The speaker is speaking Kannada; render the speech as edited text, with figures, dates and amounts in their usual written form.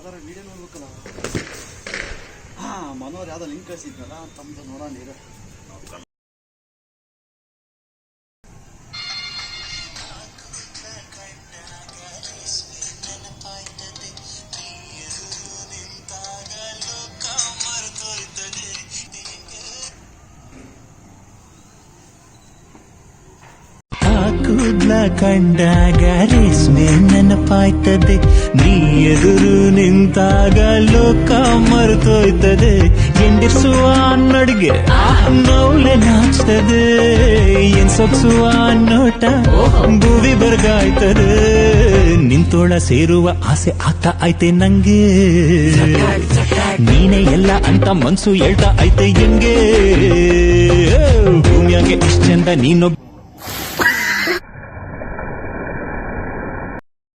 ಯಾವ್ದಾರ ವಿಡಿಯೋ ನೋಡ್ಬೇಕಲ್ಲ. ಮನೋರ್ ಯಾವ್ದೋ ಲಿಂಕ್ ಕಳಿಸಿದ್ನಲ್ಲ ತಮ್ಮದು ನೋಡೋಣ ನೀರು. ಕೂದ್ಲ ಕಂಡಾಗ ರೇಷ್ಮೆ ನೆನಪಾಯ್ತದೆ, ನೀ ಎದುರು ನಿಂತಾಗ ಲೋಕ ಮರೆತೋಯ್ತದೆ. ಎಂಡಿಸುವ ನಡಿಗೆ ನೌಲೆ ನಾಚ್ತದೆ, ಏನ್ ಸೊಗ್ಸುವ ನೋಟ ಭೂವಿ ಬರ್ಗಾಯ್ತದೆ. ನಿಂತೋಳ ಸೇರುವ ಆಸೆ ಆಗ್ತಾ ಐತೆ ನಂಗೆ, ನೀನೇ ಎಲ್ಲ ಅಂತ ಮನ್ಸು ಹೇಳ್ತಾ ಐತೆ ಹೆಂಗೆ. ಭೂಮಿಯಾಗೆ ಇಷ್ಟ ಚಂದ ನೀನೊಬ್ಬ